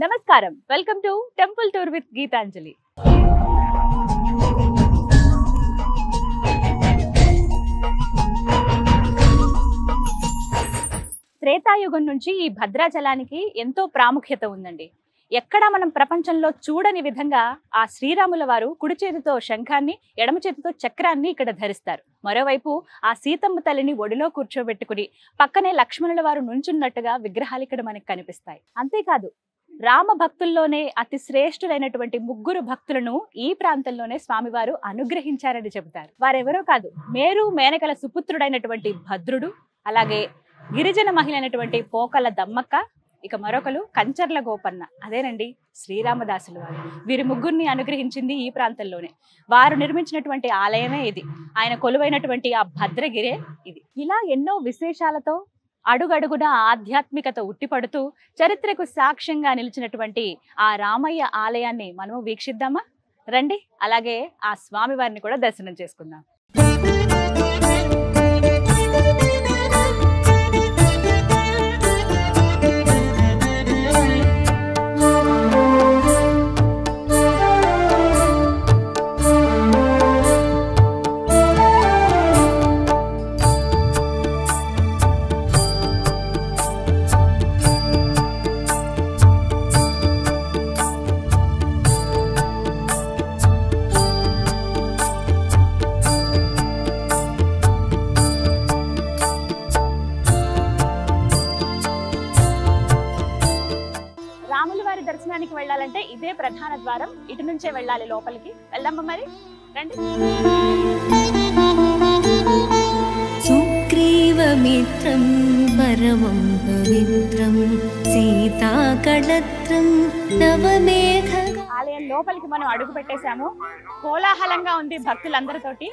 నమస్కారం, welcome to temple tour with Geethanjali. త్రేతాయుగం నుంచి ఈ భద్రాచలానికి ఎంతో ప్రాముఖ్యత ఉందండి. ఎక్కడా మనం ప్రపంచంలో చూడని విధంగా ఆ శ్రీరాముల వారు కుడి చేతితో శంఖాన్ని, ఎడమ చేతితో చక్రాన్ని ఇక్కడ ధరిస్తారు. మరోవైపు ఆ సీతమ్మ తల్లిని ఒడిలో కూర్చోబెట్టుకుని పక్కనే లక్ష్మణుల వారు నుంచున్నట్టుగా విగ్రహాలు ఇక్కడ మనకు కనిపిస్తాయి. అంతేకాదు, రామ భక్తుల్లోనే అతి శ్రేష్ఠులైనటువంటి ముగ్గురు భక్తులను ఈ ప్రాంతంలోనే స్వామివారు అనుగ్రహించారని చెబుతారు. వారెవరో కాదు, మేరు మేనకల సుపుత్రుడైనటువంటి భద్రుడు, అలాగే గిరిజన మహిళ అయినటువంటి పోకల దమ్మక్క, ఇక మరొకరు కంచర్ల గోపన్న, అదేనండి శ్రీరామదాసులు వారు. వీరి ముగ్గురిని అనుగ్రహించింది ఈ ప్రాంతంలోనే. వారు నిర్మించినటువంటి ఆలయమే ఇది. ఆయన కొలువైనటువంటి ఆ భద్రగిరే ఇది. ఇలా ఎన్నో విశేషాలతో అడుగడుగున ఆధ్యాత్మికత ఉట్టిపడుతూ చరిత్రకు సాక్ష్యంగా నిలిచినటువంటి ఆ రామయ్య ఆలయాన్ని మనము వీక్షిద్దామా? రండి, అలాగే ఆ స్వామివారిని కూడా దర్శనం చేసుకుందాం. దర్శనానికి వెళ్ళాలంటే ఇదే ప్రధాన ద్వారం, ఇటు నుంచే వెళ్ళాలి లోపలికి. వెళ్దామా మరి? రండి. సుగ్రీవమిత్రం పరమం పవిత్రం సీతాకళత్రం నవమేఘ. ఆలయం లోపలికి మనం అడుగు పెట్టేశాము. కోలాహలంగా ఉంది భక్తులందరితోటి.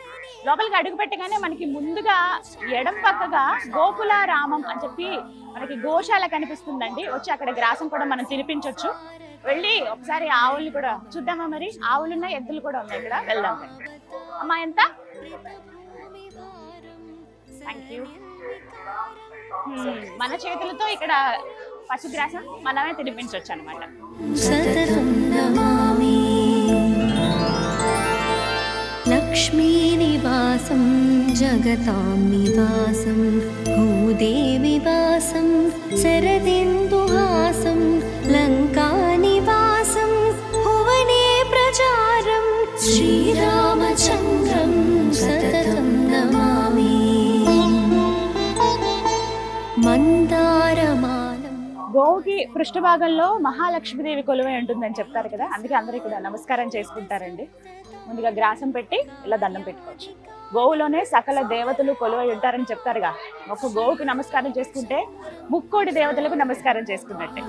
లోపలికి అడుగు పెట్టగానే మనకి ముందుగా ఎడం పక్కగా గోకుల రామం అని చెప్పి మనకి గోశాల కనిపిస్తుందండి. వచ్చి అక్కడ గ్రాసం కూడా మనం తినిపించవచ్చు. వెళ్ళి ఒకసారి ఆవుల్ని కూడా చూద్దామా మరి? ఆవులు ఉన్నాయి, ఎద్దులు కూడా ఉన్నాయి ఇక్కడ. వెళ్దాం. అమ్మా ఎంత? Thank you. మన చేతులతో ఇక్కడ పశుగ్రాసం మనమే తినిపించవచ్చు అనమాట. లక్ష్మీ నివాసం జగతాం నివాసం భూదేవి వాసం శరదిందుహాసం లంకా నివాసం భువనే ప్రచారం శ్రీరామచంద్రం సతతం నమామి. మందారమాలం. గోవుకి పృష్ఠభాగంలో మహాలక్ష్మీదేవి కొలువై ఉంటుందని చెప్తారు కదా, అందుకే అందరూ ఇక్కడ నమస్కారం చేసుకుంటారండి. ముందుగా గ్రాసం పెట్టి ఇలా దండం పెట్టుకోవచ్చు. గోవులోనే సకల దేవతలు కొలువై ఉంటారని చెప్తారుగా. ఒక గోవుకి నమస్కారం చేసుకుంటే ముక్కోటి దేవతలకు నమస్కారం చేసుకున్నట్టే.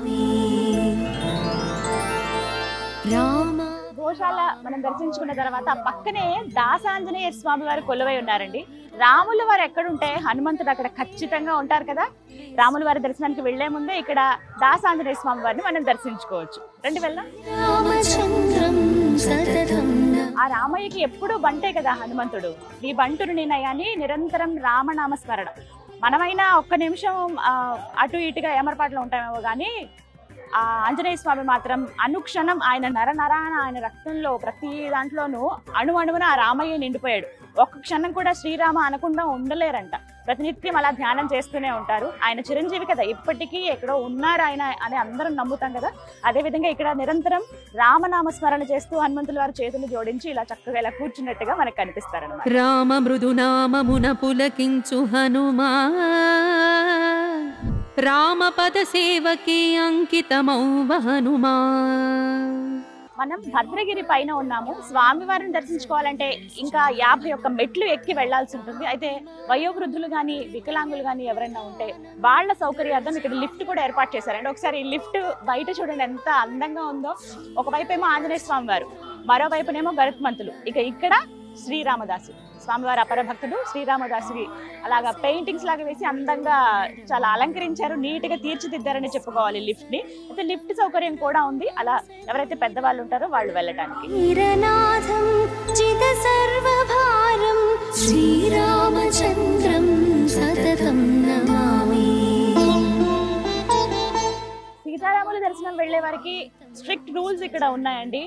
గోశాల మనం దర్శించుకున్న తర్వాత పక్కనే దాసాంజనేయ స్వామి వారు కొలువై ఉన్నారండి. రాముల వారు ఎక్కడుంటే హనుమంతుడు అక్కడ ఖచ్చితంగా ఉంటారు కదా. రాముల వారి దర్శనానికి వెళ్లే ముందే ఇక్కడ దాసాంజనేయ స్వామి వారిని మనం దర్శించుకోవచ్చు. రండి వెళ్దాం. ఆ రామయ్యకి ఎప్పుడు బంటే కదా హనుమంతుడు. ఈ బంటుడు నేనయ్యాని నిరంతరం రామనామ స్మరణ. మనమైనా ఒక్క నిమిషం అటు ఇటుగా ఏమరపాటులో ఉంటామేమో కానీ ఆ ఆంజనేయ స్వామి మాత్రం అనుక్షణం ఆయన నరనరాన, ఆయన రక్తంలో ప్రతి దాంట్లోనూ అణువణువున ఆ రామయ్య నిండిపోయాడు. ఒక్క క్షణం కూడా శ్రీరామ అనకుండా ఉండలేరంట. ప్రతినిత్యం అలా ధ్యానం చేస్తూనే ఉంటారు. ఆయన చిరంజీవి కదా, ఇప్పటికీ ఎక్కడో ఉన్నారు ఆయన అని అందరం నమ్ముతాం కదా. అదేవిధంగా ఇక్కడ నిరంతరం రామనామ స్మరణ చేస్తూ హనుమంతుల వారి చేతులు జోడించి ఇలా చక్కగా ఇలా కూర్చున్నట్టుగా మనకు కనిపిస్తారన్నమాట. రామ మృదునామమున పులకించు హనుమా రామపద సేవకి అంకితమౌ హనుమా. మనం భద్రగిరి పైన ఉన్నాము. స్వామివారిని దర్శించుకోవాలంటే ఇంకా 51 మెట్లు ఎక్కి వెళ్లాల్సి ఉంటుంది. అయితే వయోవృద్ధులు కానీ వికలాంగులు కానీ ఎవరైనా ఉంటే వాళ్ళ సౌకర్యార్థం ఇక్కడ లిఫ్ట్ కూడా ఏర్పాటు చేశారండి. ఒకసారి ఈ లిఫ్ట్ బయట చూడండి ఎంత అందంగా ఉందో. ఒకవైపు ఏమో ఆంజనేయ స్వామి వారు, మరోవైపునేమో గరుత్మంతులు, ఇక ఇక్కడ శ్రీరామదాసు స్వామివారి అపర భక్తుడు శ్రీరామదాసుకి అలాగా పెయింటింగ్స్ లాగా వేసి అందంగా చాలా అలంకరించారు. నీట్ గా తీర్చిదిద్దారని చెప్పుకోవాలి లిఫ్ట్ ని. అయితే లిఫ్ట్ సౌకర్యం కూడా ఉంది, అలా ఎవరైతే పెద్దవాళ్ళు ఉంటారో వాళ్ళు వెళ్ళడానికి. శ్రీరామచంద్రం సతతం నమామి. సీతారాముల దర్శనం వెళ్లే వారికి స్ట్రిక్ట్ రూల్స్ ఇక్కడ ఉన్నాయండి.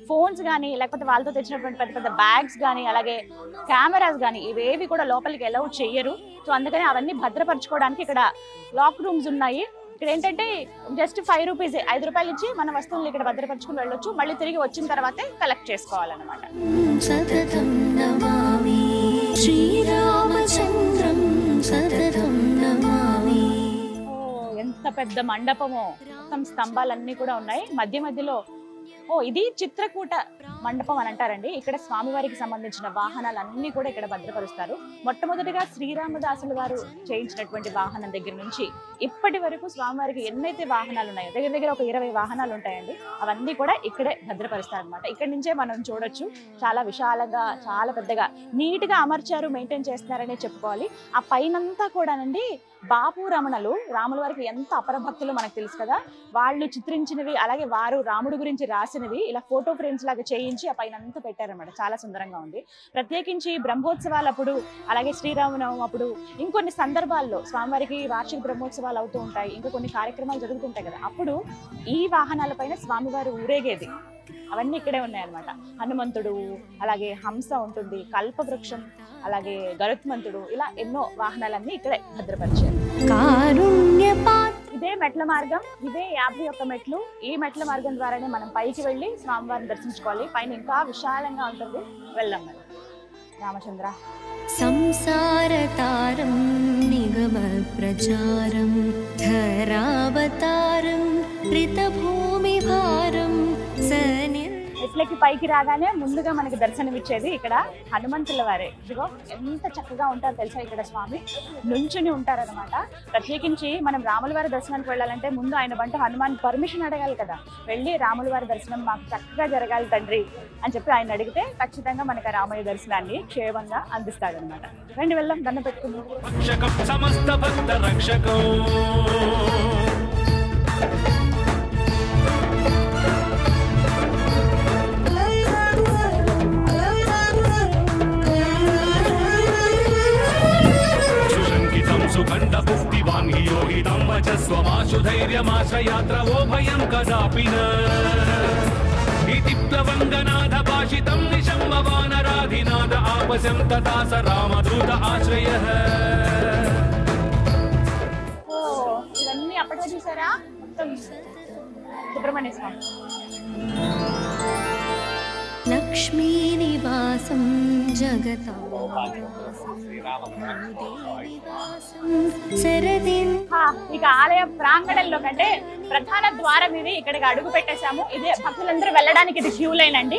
ఫోన్స్ కానీ లేకపోతే వాళ్ళతో తెచ్చినటువంటి పెద్ద పెద్ద బ్యాగ్స్ కానీ అలాగే కెమెరాస్ కానీ ఇవేవి కూడా లోపలికి అలౌ చెయ్యరు. సో అందుకని అవన్నీ భద్రపరచుకోవడానికి ఇక్కడ లాక్ రూమ్స్ ఉన్నాయి. ఇక్కడ ఏంటంటే జస్ట్ 5 రూపీస్ 5 రూపాయలు ఇచ్చి మన వస్తువులు ఇక్కడ భద్రపరచుకుని వెళ్ళొచ్చు. మళ్ళీ తిరిగి వచ్చిన తర్వాతే కలెక్ట్ చేసుకోవాలన్నమాట. సతతం నమామి శ్రీరామచంద్రం సతతం నమామి. ఎంత పెద్ద మండపమో, మొత్తం స్తంభాలన్నీ కూడా ఉన్నాయి. మధ్య మధ్యలో ఇది చిత్రకూట మండపం అని అంటారండి. ఇక్కడ స్వామివారికి సంబంధించిన వాహనాలన్నీ కూడా ఇక్కడ భద్రపరుస్తారు. మొట్టమొదటిగా శ్రీరామదాసులు వారు చేయించినటువంటి వాహనం దగ్గర నుంచి ఇప్పటి వరకు స్వామివారికి ఎన్నైతే వాహనాలు ఉన్నాయో దగ్గర దగ్గర ఒక 20 వాహనాలు ఉంటాయండి. అవన్నీ కూడా ఇక్కడే భద్రపరుస్తారు అనమాట. ఇక్కడ నుంచే మనం చూడొచ్చు. చాలా విశాలంగా, చాలా పెద్దగా, నీట్ గా అమర్చారు, మెయింటైన్ చేస్తున్నారనే చెప్పుకోవాలి. ఆ పైనంతా కూడానండి బాపు రమణలు రాముల వారికి ఎంత అపరభక్తులు మనకు తెలుసు కదా, వాళ్ళు చిత్రించినవి అలాగే వారు రాముడి గురించి రాసినవి ఇలా ఫోటో ఫ్రేమ్స్ లాగా చేయించి ఆ పైన అంతా పెట్టారన్నమాట. చాలా సుందరంగా ఉంది. ప్రత్యేకించి బ్రహ్మోత్సవాలప్పుడు అలాగే శ్రీరామనవమి అప్పుడు ఇంకొన్ని సందర్భాల్లో స్వామివారికి వార్షిక బ్రహ్మోత్సవాలు అవుతూ ఉంటాయి, ఇంకా కొన్ని కార్యక్రమాలు జరుగుతుంటాయి కదా, అప్పుడు ఈ వాహనాలపైన స్వామివారు ఊరేగేది అవన్నీ ఇక్కడే ఉన్నాయన్నమాట. హనుమంతుడు అలాగే హంస ఉంటుంది, కల్పవృక్షం అలాగే గరుత్మంతుడు, ఇలా ఎన్నో వాహనాలన్నీ ఇక్కడే భద్రపరిచారు. ఇదే మెట్ల మార్గం, ఇదే 51 మెట్లు. ఈ మెట్ల మార్గం ద్వారానే మనం పైకి వెళ్ళి స్వామివారిని దర్శించుకోవాలి. పైన ఇంకా విశాలంగా ఉంటుంది. వెళ్దాం మరి. రామచంద్ర సంసారతారం నిగమ ప్రచారం ధరావతారం రితభూమి భారం సనిర్. మెట్లకి పైకి రాగానే ముందుగా మనకి దర్శనమిచ్చేది ఇక్కడ హనుమంతుల వారే. ఇదిగో ఎంత చక్కగా ఉంటారో తెలుసా ఇక్కడ స్వామి, నుంచుని ఉంటారనమాట. ప్రత్యేకించి మనం రాముల వారి దర్శనానికి వెళ్ళాలంటే ముందు ఆయన బంటు హనుమాన్ పర్మిషన్ అడగాలి కదా. వెళ్ళి రాముల వారి దర్శనం మాకు చక్కగా జరగాలి తండ్రి అని చెప్పి ఆయన అడిగితే ఖచ్చితంగా మనకి రామయ్య దర్శనాన్ని క్షేమంగా అందిస్తాడనమాట. రండి వెళ్దాం, దండం పెట్టుకుందాం. సుఖండ భుక్తివాన్ యోగితం వచస్వమాశు ధైర్యమాశ్రయాత్ర ఓ భయం కదాపి ఇతి ప్లవంగనాథ భాషితం నిశంభవానరాధినాథ ఆపశం తథా స రామదూత ఆశ్రయః. ఇవన్నీ అప్పట్లో చూసారా, మొత్తం సుబ్రహ్మణ్య స్వామి. లక్ష్మీ నివాసం జగత ఇక ఆలయ ప్రాంగణంలో కంటే ప్రధాన ద్వారం ఇది. ఇక్కడికి అడుగు పెట్టేశాము. ఇదే భక్తులందరూ వెళ్ళడానికి ఇది క్యూ లైన్ అండి.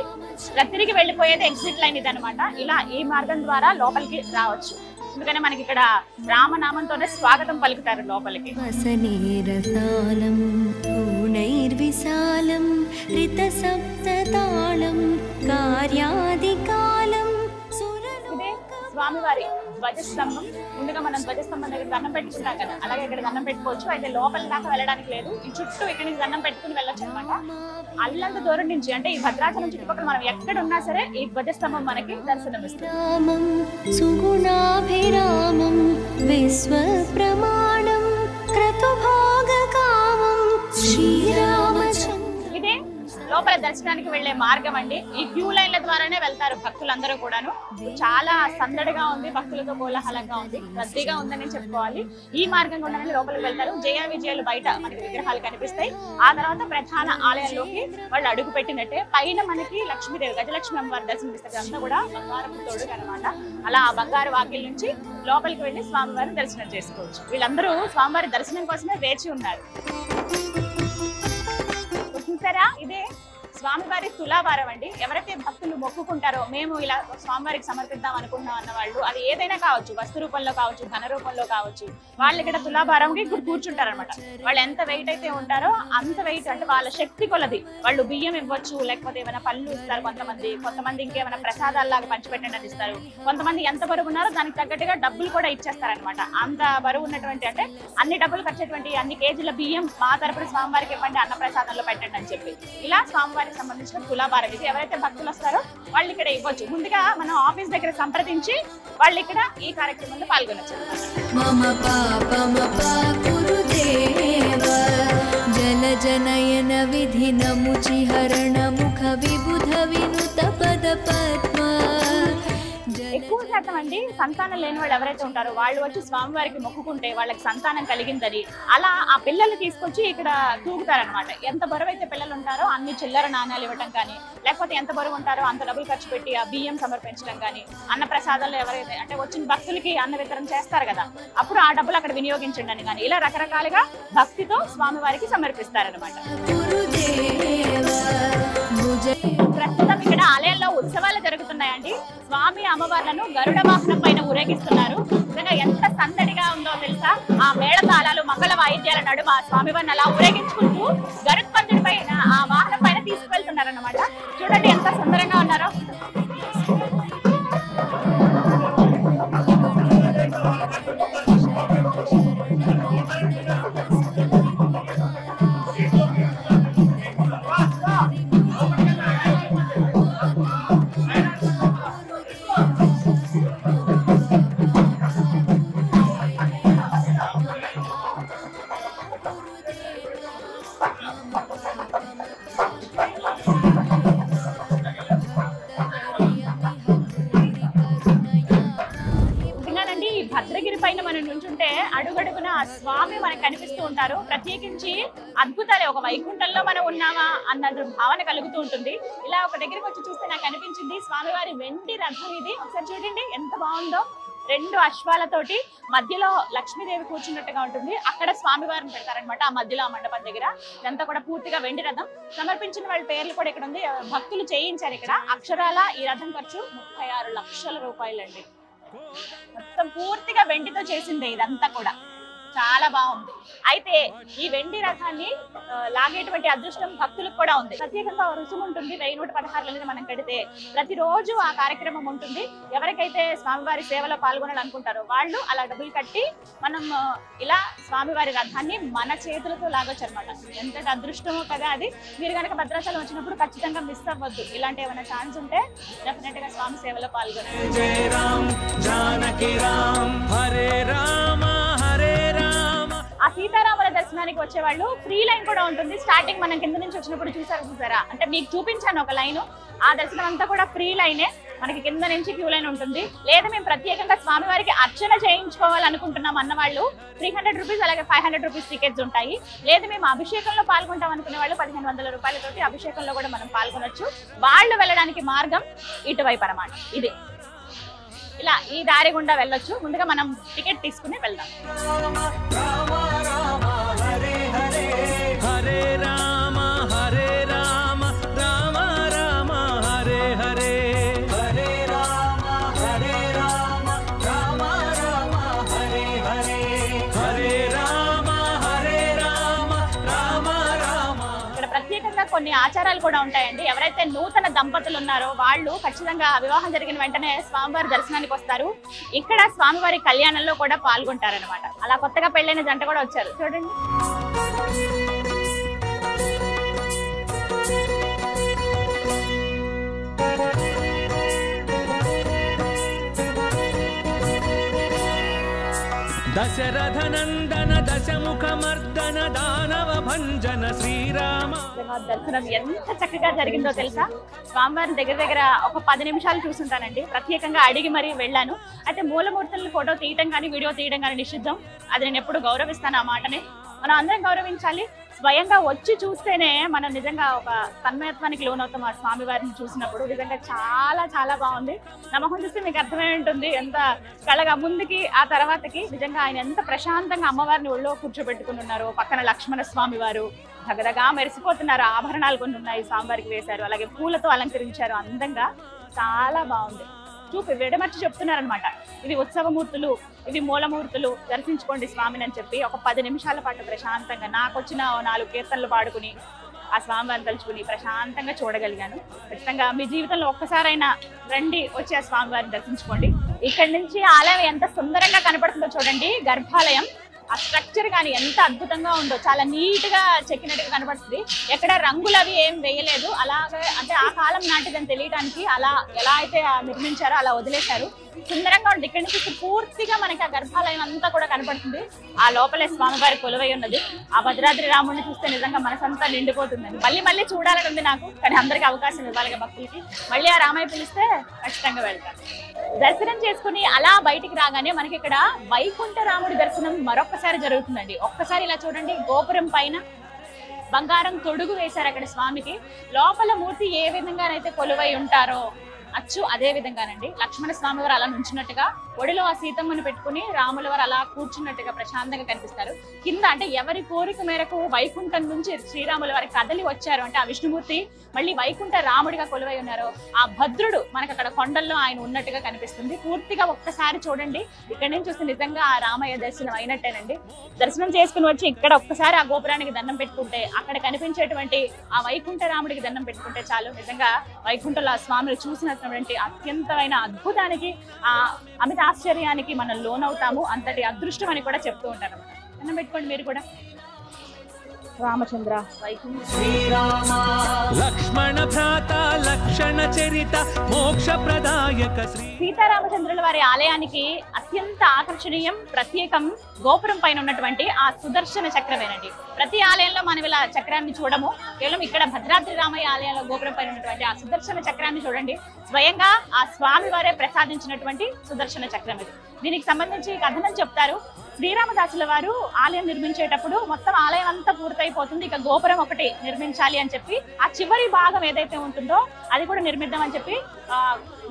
తిరిగి వెళ్ళిపోయేది ఎగ్జిట్ లైన్ ఇది అనమాట. ఇలా ఈ మార్గం ద్వారా లోపలికి రావచ్చు. ఎందుకని మనకి ఇక్కడ రామనామంతోనే స్వాగతం పలుకుతారు లోపలికి. వసనేరసాలం పూర్ణైర్విశాలం రితసప్తతాళం కార్యాదికాలం. ఇదే స్వామివారి ధ్వజస్తంభం. ముందుగా మనం ధ్వజస్తంభం దగ్గర దండం పెట్టుకుంటాం కదా, అలాగే ఇక్కడ దండం పెట్టుకోవచ్చు. అయితే లోపల దాకా వెళ్ళడానికి లేదు, ఈ చుట్టూ ఇక్కడి నుంచి దండం పెట్టుకుని వెళ్ళొచ్చు అనమాట. అల్లంత దూరం నుంచి అంటే ఈ భద్రాచలం చుట్టుపక్కల మనం ఎక్కడ ఉన్నా సరే ఈ ధ్వజస్తంభం మనకి దర్శనం ఇస్తుంది. సుగుణాభిరామం విశ్వ ప్రమాణం క్రతుభోగకామం శ్రీరామచంద్ర. ఇదే లోపల దర్శనానికి వెళ్లే మార్గం అండి. ఈ క్యూ లైన్ల ద్వారానే వెళ్తారు భక్తులందరూ కూడాను. చాలా సందడిగా ఉంది, భక్తులతో కోలాహలంగా ఉంది, రద్దీగా ఉందని చెప్పుకోవాలి. ఈ మార్గం గుండానే లోపలికి వెళ్తారు. జయ విజయాలు బయట మనకి విగ్రహాలు కనిపిస్తాయి. ఆ తర్వాత ప్రధాన ఆలయంలోకి వాళ్ళు అడుగు పెట్టినట్టే పైన మనకి లక్ష్మీదేవి గజలక్ష్మి అమ్మవారి దర్శనం ఇస్తారు. అంతా కూడా బంగారపు తోడుగా అనమాట. అలా ఆ బంగారు వాకిల్ నుంచి లోపలికి వెళ్లి స్వామివారిని దర్శనం చేసుకోవచ్చు. వీళ్ళందరూ స్వామివారి దర్శనం కోసమే వేచి ఉన్నారు. చూసారా, ఇదే స్వామివారి తులాభారం అండి. ఎవరైతే భక్తులు మొక్కుకుంటారో మేము ఇలా స్వామివారికి సమర్పిద్దాం అనుకుంటున్నాం అన్న వాళ్ళు, అది ఏదైనా కావచ్చు, వస్తు రూపంలో కావచ్చు, ధన రూపంలో కావచ్చు, వాళ్ళు ఇక్కడ తులాభారంకి కూర్చుంటారు అనమాట. వాళ్ళు ఎంత వెయిట్ అయితే ఉంటారో అంత వెయిట్, అంటే వాళ్ళ శక్తి కొలది వాళ్ళు బియ్యం ఇవ్వచ్చు, లేకపోతే ఏమైనా పళ్ళు ఇస్తారు కొంతమంది ఇంకేమైనా ప్రసాదాల్లాగా పంచిపెట్టండి అని ఇస్తారు. కొంతమంది ఎంత బరువు ఉన్నారో దానికి తగ్గట్టుగా డబ్బులు కూడా ఇచ్చేస్తారనమాట. అంత బరువు ఉన్నటువంటి అంటే అన్ని డబ్బులు ఖర్చేటువంటి అన్ని కేజీల బియ్యం మా తరపున స్వామివారికి ఇవ్వండి, అన్న ప్రసాదంలో పెట్టండి అని చెప్పి ఇలా స్వామివారి సంబంధించిన తులాభారం ఇది. ఎవరైతే భక్తులు వస్తారో వాళ్ళు ఇక్కడ ఇవ్వచ్చు. ముందుగా మనం ఆఫీస్ దగ్గర సంప్రదించి వాళ్ళు ఇక్కడ ఈ కార్యక్రమంలో పాల్గొనొచ్చు. మమ పాపమ పాపురుదేవ జల विघ्नजनयन विधिनमुचिहरणमुख विबुध विनुत पद पद्मा ఎక్కువ శాతం అండి సంతానం లేని వాళ్ళు ఎవరైతే ఉంటారో వాళ్ళు వచ్చి స్వామివారికి మొక్కుకుంటే వాళ్ళకి సంతానం కలిగిందని అలా ఆ పిల్లలు తీసుకొచ్చి ఇక్కడ తూగుతారనమాట. ఎంత బరువు అయితే పిల్లలు ఉంటారో అన్ని చిల్లర నాణ్యాలు ఇవ్వటం కానీ, లేకపోతే ఎంత బరువు ఉంటారో అంత డబ్బులు ఖర్చు పెట్టి ఆ బియ్యం సమర్పించడం కానీ, అన్న ప్రసాదాలు ఎవరైతే అంటే వచ్చిన భక్తులకి అన్న వితరణ చేస్తారు కదా, అప్పుడు ఆ డబ్బులు అక్కడ వినియోగించండి అని కానీ ఇలా రకరకాలుగా భక్తితో స్వామివారికి సమర్పిస్తారనమాట. ప్రస్తుతం ఇక్కడ ఆలయంలో ఉత్సవాలు జరుగుతున్నాయండి. స్వామి అమ్మవార్లను గరుడ వాహనం పైన ఊరేగిస్తున్నారు. నిజంగా ఎంత సందడిగా ఉందో తెలుసా. ఆ మేళతాళాలు మంగళ వాయిద్యాల నడుమ స్వామివారిని అలా ఊరేగించుకుంటూ గరుడ్ పందిరి పైన ఆ వాహనం పైన తీసుకువెళ్తున్నారు అన్నమాట. చూడండి ఎంత సుందరంగా ఉన్నారో. భద్రగిరి పైన మనం నుంచుంటే అడుగడుగున స్వామి మనకు కనిపిస్తూ ఉంటారు. ప్రత్యేకించి అద్భుతాలే, ఒక వైకుంఠంలో మనం ఉన్నామా అన్న భావన కలుగుతూ ఉంటుంది. ఇలా ఒక దగ్గరికి వచ్చి చూస్తే నాకు అనిపించింది స్వామివారి వెండి రథం ఇది. ఒకసారి చూడండి ఎంత బాగుందో. 2 అశ్వాలతోటి మధ్యలో లక్ష్మీదేవి కూర్చున్నట్టుగా ఉంటుంది. అక్కడ స్వామివారిని పెడతారనమాట ఆ మధ్యలో ఆ మండపం దగ్గర. ఇదంతా కూడా పూర్తిగా వెండి రథం. సమర్పించిన వాళ్ళ పేర్లు కూడా ఇక్కడ ఉంది. భక్తులు చేయించారు ఇక్కడ. అక్షరాల ఈ రథం ఖర్చు 36 లక్షల రూపాయలండి. మొత్తం పూర్తిగా వెండితో చేసిందే ఇదంతా కూడా. చాలా బాగుంది. అయితే ఈ వెండి రథాన్ని లాగేటువంటి అదృష్టం భక్తులకు కూడా ఉంది. ప్రత్యేకంగా రుసుము ఉంటుంది. 1116 మనం కడితే ప్రతిరోజు ఆ కార్యక్రమం ఉంటుంది. ఎవరికైతే స్వామివారి సేవలో పాల్గొనాలనుకుంటారో వాళ్ళు అలా డబ్బులు కట్టి మనం ఇలా స్వామివారి రథాన్ని మన చేతులతో లాగొచ్చు అనమాట. ఎంతటి అదృష్టమో కదా అది. మీరు కనుక భద్రాచలం వచ్చినప్పుడు ఖచ్చితంగా మిస్ అవ్వద్దు. ఇలాంటి ఏమైనా ఛాన్స్ ఉంటే డెఫినెట్ గా స్వామి సేవలో పాల్గొనండి. ఆ సీతారాముల దర్శనానికి వచ్చే వాళ్ళు ఫ్రీ లైన్ కూడా ఉంటుంది. స్టార్టింగ్ మనం కింద నుంచి వచ్చినప్పుడు చూసారా అంటే మీకు చూపించాను ఒక లైన్. ఆ దర్శనం అంతా కూడా ఫ్రీ లైనే. మనకి కింద నుంచి క్యూ లైన్ ఉంటుంది. లేదా మేము ప్రత్యేకంగా స్వామివారికి అర్చన చేయించుకోవాలనుకుంటున్నాం అన్న వాళ్ళు 300 రూపీస్, అలాగే 500 రూపీస్ టికెట్స్ ఉంటాయి. లేదా మేము అభిషేకంలో పాల్గొంటాం అనుకునే వాళ్ళు 1500 రూపాయలతోటి అభిషేకంలో కూడా మనం పాల్గొనొచ్చు. వాళ్ళు వెళ్ళడానికి మార్గం ఇటువైపు అన్నమాట. ఇది ఇలా ఈ దారి గుండా వెళ్ళొచ్చు. ముందుగా మనం టికెట్ తీసుకుని వెళ్దాం. హరే రామ హరే రామ రామ రామ హరే హరే హరే రామ హరే రామ రామ రామ హరే హరే హరే రామ హరే రామ రామ రామ. ఇక్కడ ప్రత్యేకంగా కొన్ని ఆచారాలు కూడా ఉంటాయండి. ఎవరైతే నూతన దంపతులు ఉన్నారో వాళ్ళు ఖచ్చితంగా వివాహం జరిగిన వెంటనే స్వామివారి దర్శనానికి వస్తారు. ఇక్కడ స్వామివారి కళ్యాణంలో కూడా పాల్గొంటారనమాట. అలా కొత్తగా పెళ్ళైన జంట కూడా వచ్చారు చూడండి. దశరథ నందన దశముఖ మర్దన దానవ భంజన శ్రీరామ. దర్శనం ఎంత చక్కగా జరిగిందో తెలుసా. స్వామివారి దగ్గర ఒక 10 నిమిషాలు చూసుంటానండి. ప్రత్యేకంగా అడిగి మరీ వెళ్ళాను. అయితే మూలమూర్తులను ఫోటో తీయడం కానీ వీడియో తీయడం కానీ నిషిద్ధం. అది నేను ఎప్పుడు గౌరవిస్తాను. ఆ మాటని మనం అందరం గౌరవించాలి. స్వయంగా వచ్చి చూస్తేనే మనం నిజంగా ఒక తన్మయత్వానికి లోనవుతాం. ఆ స్వామివారిని చూసినప్పుడు నిజంగా చాలా చాలా బాగుంది. నా మొహం చూస్తే మీకు అర్థమై ఉంటుంది ఎంత కళగా ముందుకి ఆ తర్వాతకి. నిజంగా ఆయన ఎంత ప్రశాంతంగా అమ్మవారిని ఒళ్ళో కూర్చోబెట్టుకుని ఉన్నారు. పక్కన లక్ష్మణ స్వామి వారు దగదగా మెరిసిపోతున్నారు. ఆభరణాలు కొన్ని ఉన్నాయి స్వామివారికి వేశారు. అలాగే పూలతో అలంకరించారు అందంగా. చాలా బాగుంది. చూపి విడమర్చి చెప్తున్నారనమాట. ఇవి ఉత్సవమూర్తులు, ఇవి మూలమూర్తులు, దర్శించుకోండి స్వామిని అని చెప్పి ఒక 10 నిమిషాల పాటు ప్రశాంతంగా నాకు వచ్చిన 4 కీర్తనలు పాడుకుని ఆ స్వామివారిని తలుచుకుని ప్రశాంతంగా చూడగలిగాను. ఖచ్చితంగా మీ జీవితంలో ఒక్కసారైనా రండి, వచ్చి ఆ స్వామివారిని దర్శించుకోండి. ఇక్కడి నుంచి ఆలయం ఎంత సుందరంగా కనపడుతుందో చూడండి. గర్భాలయం ఆ స్ట్రక్చర్ కానీ ఎంత అద్భుతంగా ఉందో, చాలా నీట్ గా చెక్కినట్టుగా కనబడుతుంది. ఎక్కడ రంగులు అవి ఏం వేయలేదు, అలాగే అంటే ఆ కాలం నాటిదని తెలియడానికి అలా ఎలా అయితే నిర్మించారో అలా వదిలేశారు. సుందరంగా ఉంది. ఇక్కడి నుంచి పూర్తిగా మనకి ఆ గర్భాలయం అంతా కూడా కనపడుతుంది. ఆ లోపలే స్వామివారి కొలువై ఉన్నది. ఆ భద్రాద్రి రాముడిని చూస్తే నిజంగా మనసంతా నిండిపోతుందండి. మళ్ళీ మళ్ళీ చూడాలని ఉంది నాకు, కానీ అందరికి అవకాశం ఇవ్వాలి భక్తులకి. మళ్ళీ ఆ రామయ్య పిలిస్తే ఖచ్చితంగా వెళ్తాను. దర్శనం చేసుకుని అలా బయటికి రాగానే మనకి ఇక్కడ వైకుంఠ రాముడి దర్శనం మరొక్కసారి జరుగుతుందండి. ఒక్కసారి ఇలా చూడండి, గోపురం పైన బంగారం తొడుగు వేశారు అక్కడ స్వామికి. లోపల మూర్తి ఏ విధంగానైతే కొలువై ఉంటారో అచ్చు అదే విధంగానండి. లక్ష్మణ స్వామి వారు అలా నుంచున్నట్టుగా, ఒడిలో ఆ సీతమ్మను పెట్టుకుని రాముల వారు అలా కూర్చున్నట్టుగా ప్రశాంతంగా కనిపిస్తారు. కింద అంటే ఎవరి కోరిక మేరకు వైకుంఠం నుంచి శ్రీరాముల వారి కదలి వచ్చారు అంటే ఆ విష్ణుమూర్తి మళ్ళీ వైకుంఠ రాముడిగా కొలువై ఉన్నారో ఆ భద్రుడు మనకు అక్కడ కొండల్లో ఆయన ఉన్నట్టుగా కనిపిస్తుంది. పూర్తిగా ఒక్కసారి చూడండి, ఇక్కడి నుంచి చూస్తే నిజంగా ఆ రామయ్య దర్శనం అయినట్టేనండి. దర్శనం చేసుకుని వచ్చి ఇక్కడ ఒక్కసారి ఆ గోపురానికి దండం పెట్టుకుంటే, అక్కడ కనిపించేటువంటి ఆ వైకుంఠ రాముడికి దండం పెట్టుకుంటే చాలు, నిజంగా వైకుంఠంలో ఆ స్వామిని చూసినటువంటి అత్యంతమైన అద్భుతానికి, ఆ అమిత ఆశ్చర్యానికి మనం లోనవుతాము. అంతటి అదృష్టం అని కూడా చెప్తూ ఉంటారు. దండం పెట్టుకోండి మీరు కూడా. రామచంద్ర వైకుంఠ లక్ష్మణ భ్రాత లక్షణ చరిత మోక్ష ప్రదాయక శ్రీ సీతారామచంద్రుల వారి ఆలయానికి అత్యంత ఆకర్షణీయం, ప్రత్యేకం గోపురం పైన ఉన్నటువంటి ఆ సుదర్శన చక్రమేనండి. ప్రతి ఆలయంలో మనం ఇలా చక్రాన్ని చూడము, కేవలం ఇక్కడ భద్రాద్రి రామయ్య ఆలయంలో గోపురం పైన ఉన్నటువంటి ఆ సుదర్శన చక్రాన్ని చూడండి. స్వయంగా ఆ స్వామి వారే ప్రసాదించినటువంటి సుదర్శన చక్రం ఇది. దీనికి సంబంధించి కథనం చెప్తారు. శ్రీరామదాసుల వారు ఆలయం నిర్మించేటప్పుడు మొత్తం ఆలయం అంతా పూర్తయిపోతుంది, ఇక గోపురం ఒకటి నిర్మించాలి అని చెప్పి ఆ చివరి భాగం ఏదైతే ఉంటుందో అది కూడా నిర్మిద్దామని చెప్పి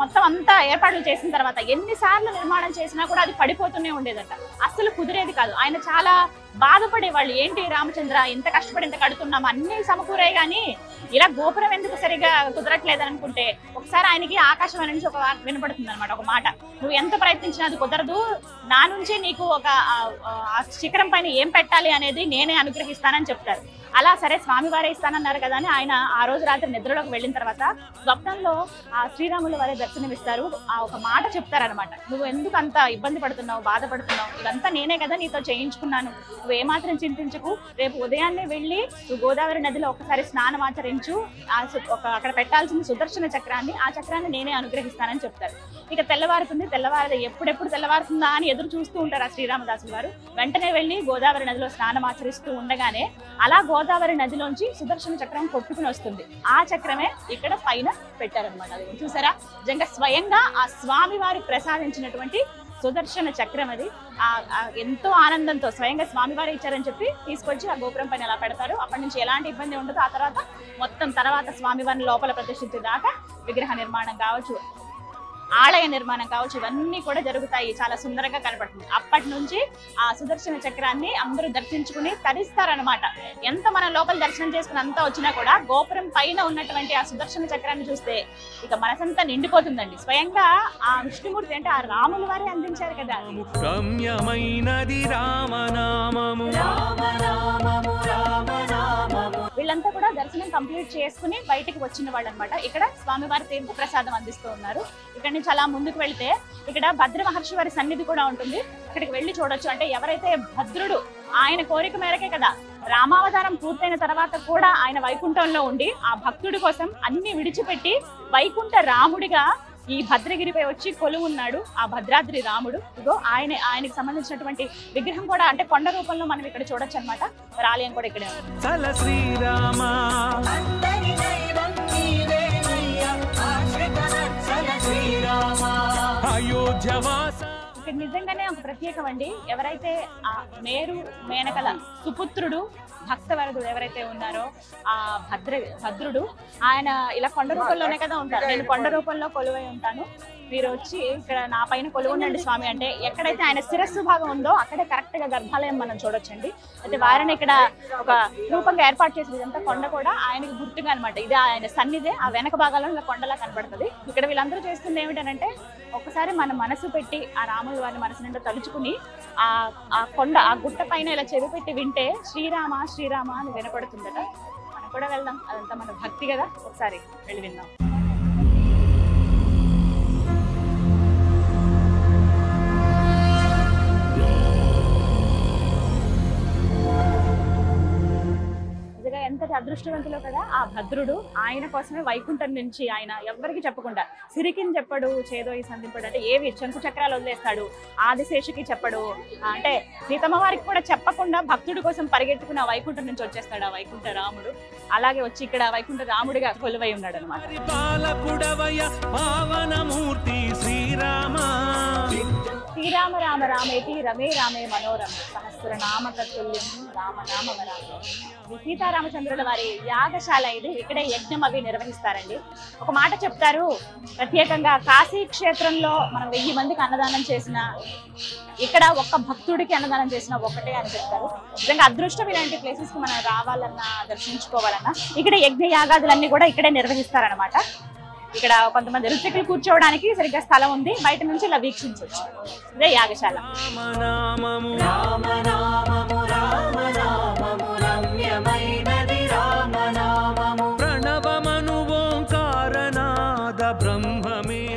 మొత్తం అంతా ఏర్పాట్లు చేసిన తర్వాత ఎన్నిసార్లు నిర్మాణం చేసినా కూడా అది పడిపోతూనే ఉండేదట. అస్సలు కుదిరేది కాదు. ఆయన చాలా బాధపడేవాళ్ళు. ఏంటి రామచంద్ర, ఇంత కష్టపడి ఇంత కడుతున్నాం, అన్ని సమకూరే గానీ ఇలా గోపురం ఎందుకు సరిగా కుదరట్లేదు అనుకుంటే ఒకసారి ఆయనకి ఆకాశవాణి నుంచి ఒక వినపడుతుంది అనమాట, ఒక మాట, నువ్వు ఎంత ప్రయత్నించినా అది కుదరదు, నా నుంచి నీకు ఒక శిఖరం పైన ఏం పెట్టాలి అనేది నేనే అనుగ్రహిస్తానని చెప్తారు. అలా సరే స్వామివారే ఇస్తానన్నారు కదా అని ఆయన ఆ రోజు రాత్రి నిద్రలోకి వెళ్ళిన తర్వాత స్వప్నంలో ఆ శ్రీరాముల వారే దర్శనమిస్తారు. ఆ ఒక మాట చెప్తారనమాట, నువ్వు ఎందుకు అంత ఇబ్బంది పడుతున్నావు, బాధపడుతున్నావు, ఇదంతా నేనే కదా నీతో చేయించుకున్నాను, నువ్వు ఏమాత్రం చింతించకు, రేపు ఉదయాన్నే వెళ్ళి నువ్వు గోదావరి నదిలో ఒకసారి స్నానం ఆచరించు, అక్కడ పెట్టాల్సిన సుదర్శన చక్రాన్ని, ఆ చక్రాన్ని నేనే అనుగ్రహిస్తానని చెప్తారు. ఇక తెల్లవారుతుంది, ఎప్పుడెప్పుడు తెల్లవారుతుందా అని ఎదురు చూస్తూ ఉంటారు ఆ శ్రీరామదాసుల వారు. వెంటనే వెళ్ళి గోదావరి నదిలో స్నానం ఆచరిస్తూ ఉండగానే అలా గోదావరి నదిలోంచి సుదర్శన చక్రం కొట్టుకుని వస్తుంది. ఆ చక్రమే ఇక్కడ పైన పెట్టారనమాట. అది చూసారా, నిజంగా స్వయంగా ఆ స్వామి వారు ప్రసాదించినటువంటి సుదర్శన చక్రం అది. ఎంతో ఆనందంతో స్వయంగా స్వామివారే ఇచ్చారని చెప్పి తీసుకొచ్చి ఆ గోపురం పైన అలా పెడతారు. అప్పటి నుంచి ఎలాంటి ఇబ్బంది ఉండదు. ఆ తర్వాత స్వామివారిని లోపల ప్రతిష్ఠించేదాకా విగ్రహ నిర్మాణం కావచ్చు, ఆలయ నిర్మాణం కావచ్చు, ఇవన్నీ కూడా జరుగుతాయి. చాలా సుందరంగా కనపడుతుంది. అప్పటి నుంచి ఆ సుదర్శన చక్రాన్ని అందరూ దర్శించుకుని తరిస్తారనమాట. ఎంత మనం లోపల దర్శనం చేసుకుని అంతా వచ్చినా కూడా గోపురం పైన ఉన్నటువంటి ఆ సుదర్శన చక్రాన్ని చూస్తే ఇక మనసంతా నిండిపోతుందండి. స్వయంగా ఆ విష్ణుమూర్తి అంటే ఆ రాముల వారే అందించారు కదా. రమ్యమైనది రామనామము వీళ్ళంతా కూడా దర్శనం కంప్లీట్ చేసుకుని బయటికి వచ్చిన వాళ్ళు అనమాట. ఇక్కడ స్వామివారి తీర్థ ప్రసాదం అందిస్తూ ఉన్నారు. ఇక్కడ నుంచి అలా ముందుకు వెళ్తే ఇక్కడ భద్ర మహర్షి వారి సన్నిధి కూడా ఉంటుంది. అక్కడికి వెళ్ళి చూడొచ్చు. అంటే ఎవరైతే భద్రుడు ఆయన కోరిక మేరకే కదా రామావతారం పూర్తయిన తర్వాత కూడా ఆయన వైకుంఠంలో ఉండి ఆ భక్తుడి కోసం అన్ని విడిచిపెట్టి వైకుంఠ రాముడిగా ఈ భద్రగిరిపై వచ్చి కొలువున్నాడు ఆ భద్రాద్రి రాముడు. ఇగో ఆయనకి సంబంధించినటువంటి విగ్రహం కూడా అంటే కొండ రూపంలో మనం ఇక్కడ చూడొచ్చు అనమాట. మరి ఆలయం కూడా ఇక్కడే ఉంది. ఇక్కడ నిజంగానే ఒక ప్రత్యేకం అండి. ఎవరైతే ఆ మేనకల సుపుత్రుడు భక్తవరదుడు ఎవరైతే ఉన్నారో ఆ భద్రుడు ఆయన ఇలా కొండ రూపంలోనే కదా ఉంటారు. నేను కొండ రూపంలో కొలువై ఉంటాను, మీరు వచ్చి ఇక్కడ నా పైన కొలువుండండి స్వామి అంటే ఎక్కడైతే ఆయన శిరస్సు భాగం ఉందో అక్కడే కరెక్ట్ గా గర్భాలయం మనం చూడొచ్చండి. అయితే వారిని ఇక్కడ ఒక రూపంగా ఏర్పాటు చేసిన ఇదంతా కొండ కూడా ఆయనకి గుర్తుగా అనమాట. ఇది ఆయన సన్నిధే. ఆ వెనక భాగాల్లో ఇలా కొండలా కనబడుతుంది. ఇక్కడ వీళ్ళందరూ చేస్తుంది ఏమిటంటే ఒకసారి మన మనసు పెట్టి ఆ రాముల వారిని మనసు నిండా తలుచుకుని ఆ కొండ ఆ గుట్ట పైన ఇలా చెవి పెట్టి వింటే శ్రీరామ శ్రీరామ అని వినపడుతుందట. మనం కూడా వెళ్దాం, అదంతా మన భక్తి కదా, ఒకసారి వెళ్ళి విందాం. ఎంతటి అదృష్టవంతులో కదా ఆ భద్రుడు. ఆయన కోసమే వైకుంఠం నుంచి ఆయన ఎవరికి చెప్పకుండా సిరికిని చెప్పడు, చేదోయి సంధింపడు, అంటే ఏవి శంకు చక్రాలు వదిలేస్తాడు, ఆదిశేషుకి చెప్పడు, అంటే సీతమ్మ వారికి కూడా చెప్పకుండా భక్తుడి కోసం పరిగెత్తుకుని ఆ వైకుంఠం నుంచి వచ్చేస్తాడు ఆ వైకుంఠ రాముడు. అలాగే వచ్చి ఇక్కడ వైకుంఠ రాముడిగా కొలువై ఉన్నాడు అనమాట. శ్రీరామ రామ రామేతి రమే రామే మనోరమ సహస్రనామ తత్తుల్యం రామ నామ వరామ. సీతారామచంద్రుల వారి యాగశాల ఇది. ఇక్కడే యజ్ఞం అవి నిర్వహిస్తారండి. ఒక మాట చెప్తారు, ప్రత్యేకంగా కాశీ క్షేత్రంలో మనం 1000 మందికి అన్నదానం చేసిన, ఇక్కడ ఒక్క భక్తుడికి అన్నదానం చేసిన ఒకటే అని చెప్తారు. నిజంగా అదృష్టం ఇలాంటి ప్లేసెస్ కి మనం రావాలన్నా దర్శించుకోవాలన్నా ఇక్కడ యజ్ఞ యాగాదులన్నీ కూడా ఇక్కడే నిర్వహిస్తారనమాట. ఇక్కడ కొంతమంది ఋత్వికులు కూర్చోవడానికి సరిగ్గా స్థలం ఉంది, బయట నుంచి ఇలా వీక్షించవచ్చు. ఇదే యాగశాల.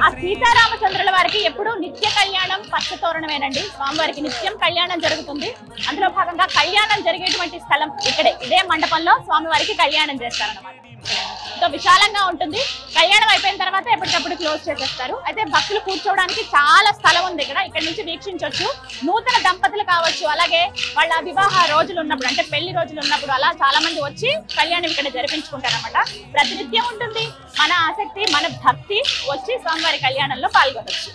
ఆ సీతారామచంద్రుల వారికి ఎప్పుడు నిత్య కళ్యాణం పచ్చ తోరణమేనండి. స్వామివారికి నిత్యం కళ్యాణం జరుగుతుంది. అందులో భాగంగా కళ్యాణం జరిగేటువంటి స్థలం ఇక్కడే, ఇదే మండపంలో స్వామివారికి కళ్యాణం చేస్తారన్నమాట. ఎంతో విశాలంగా ఉంటుంది. కళ్యాణం అయిపోయిన తర్వాత ఎప్పటికప్పుడు క్లోజ్ చేసేస్తారు. అయితే భక్తులు కూర్చోవడానికి చాలా స్థలం ఉంది ఇక్కడ నుంచి వీక్షించవచ్చు. నూతన దంపతులు కావచ్చు, అలాగే వాళ్ళ వివాహ రోజులు ఉన్నప్పుడు, అంటే పెళ్లి రోజులు ఉన్నప్పుడు అలా చాలా మంది వచ్చి కళ్యాణం ఇక్కడ జరిపించుకుంటారన్నమాట. ప్రతినిత్యం ఉంటుంది. మన ఆసక్తి, మన భక్తి వచ్చి స్వామివారి కళ్యాణంలో పాల్గొనవచ్చు.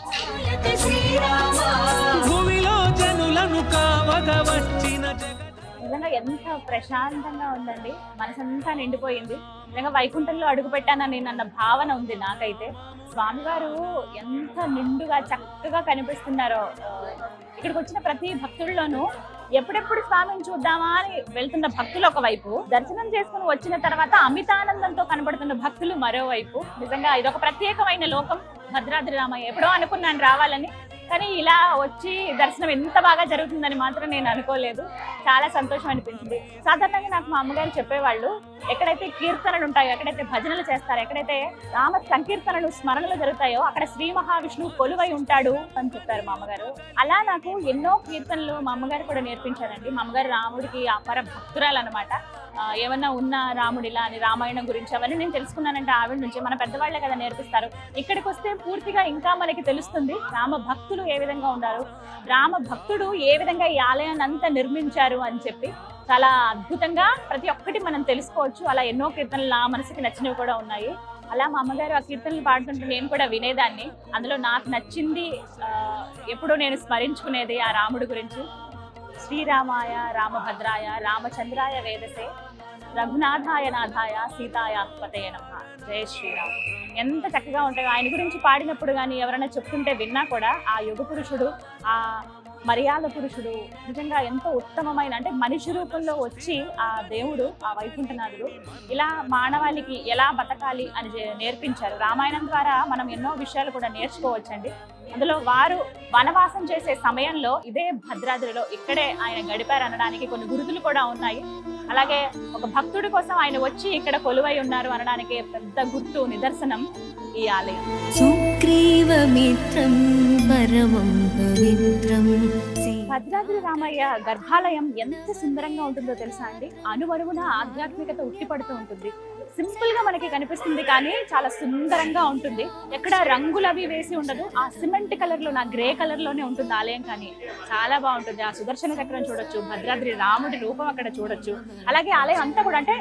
నిజంగా ఎంత ప్రశాంతంగా ఉందండి, మనసంతా నిండిపోయింది. నిజంగా వైకుంఠంలో అడుగు పెట్టానని నన్న భావన ఉంది నాకైతే. స్వామివారు ఎంత నిండుగా చక్కగా కనిపిస్తున్నారో. ఇక్కడికి వచ్చిన ప్రతి భక్తుల్లోనూ ఎప్పుడెప్పుడు స్వామిని చూద్దామా అని వెళ్తున్న భక్తులు ఒకవైపు, దర్శనం చేసుకుని వచ్చిన తర్వాత అమితానందంతో కనబడుతున్న భక్తులు మరోవైపు. నిజంగా ఇదొక ప్రత్యేకమైన లోకం భద్రాద్రి రామయ్య. ఎప్పుడో అనుకున్నాను రావాలని, కానీ ఇలా వచ్చి దర్శనం ఎంత బాగా జరుగుతుందని మాత్రం నేను అనుకోలేదు. చాలా సంతోషం అనిపించింది. సాధారణంగా నాకు మా అమ్మగారు చెప్పేవాళ్ళు, ఎక్కడైతే కీర్తనలు ఉంటాయో, ఎక్కడైతే భజనలు చేస్తారో, ఎక్కడైతే రామ సంకీర్తనలు స్మరణలు జరుగుతాయో అక్కడ శ్రీ మహావిష్ణువు కొలువై ఉంటాడు అని చెప్పారు మా అమ్మగారు. అలా నాకు ఎన్నో కీర్తనలు మా అమ్మగారు కూడా నేర్పించారండి. మా అమ్మగారు రాముడికి అపర భక్తురాలు అనమాట. ఏమన్నా ఉన్న రాముడిలా అని రామాయణం గురించి అవన్నీ నేను తెలుసుకున్నానంటే ఆవిడ నుంచి. మన పెద్దవాళ్లే కదా నేర్పిస్తారు. ఇక్కడికి వస్తే పూర్తిగా ఇంకా మనకి తెలుస్తుంది రామ భక్తులు ఏ విధంగా ఉన్నారు, రామ భక్తుడు ఏ విధంగా ఈ ఆలయాన్ని అంతా నిర్మించారు అని చెప్పి చాలా అద్భుతంగా ప్రతి ఒక్కటి మనం తెలుసుకోవచ్చు. అలా ఎన్నో కీర్తనలు నా మనసుకి నచ్చినవి కూడా ఉన్నాయి. అలా మా అమ్మగారు ఆ కీర్తనలు పాడుతుంటే నేను కూడా వినేదాన్ని. అందులో నాకు నచ్చింది ఎప్పుడూ నేను స్మరించుకునేది ఆ రాముడి గురించి. శ్రీరామాయ రామభద్రాయ రామచంద్రాయ వేదసే రఘునాథాయ నాథాయ సీతాయ పతయ నమః. జయ శ్రీరామ్. ఎంత చక్కగా ఉంటాయో ఆయన గురించి పాడినప్పుడు కానీ ఎవరైనా చెప్తుంటే విన్నా కూడా ఆ యుగ పురుషుడు, ఆ మర్యాద పురుషుడు నిజంగా ఎంతో ఉత్తమమైన, అంటే మనిషి రూపంలో వచ్చి ఆ దేవుడు, ఆ వైకుంఠనాథుడు ఇలా మానవాళికి ఎలా బతకాలి అని నేర్పించారు. రామాయణం ద్వారా మనం ఎన్నో విషయాలు కూడా నేర్చుకోవచ్చండి. అందులో వారు వనవాసం చేసే సమయంలో ఇదే భద్రాద్రిలో ఇక్కడే ఆయన గడిపారు అనడానికి కొన్ని గుర్తులు కూడా ఉన్నాయి. అలాగే ఒక భక్తుడి కోసం ఆయన వచ్చి ఇక్కడ కొలువై ఉన్నారు అనడానికి పెద్ద గుర్తు, నిదర్శనం ఈ ఆలయం. సుగ్రీవమిత్రం పరమం పవిత్రం. భద్రాద్రి రామయ్య గర్భాలయం ఎంత సుందరంగా ఉంటుందో తెలుసా అండి. అణువణువున ఆధ్యాత్మికత ఉట్టిపడుతూ ఉంటుంది. సింపుల్ గా మనకి కనిపిస్తుంది కానీ చాలా సుందరంగా ఉంటుంది. ఎక్కడ రంగులు అవి వేసి ఉండదు. ఆ సిమెంట్ కలర్ లో, నా గ్రే కలర్ లోనే ఉంటుంది ఆలయం. కానీ చాలా బాగుంటుంది. ఆ సుదర్శన చక్రం చూడొచ్చు, భద్రాద్రి రాముడి రూపం అక్కడ చూడొచ్చు. అలాగే ఆలయం అంతా కూడా, అంటే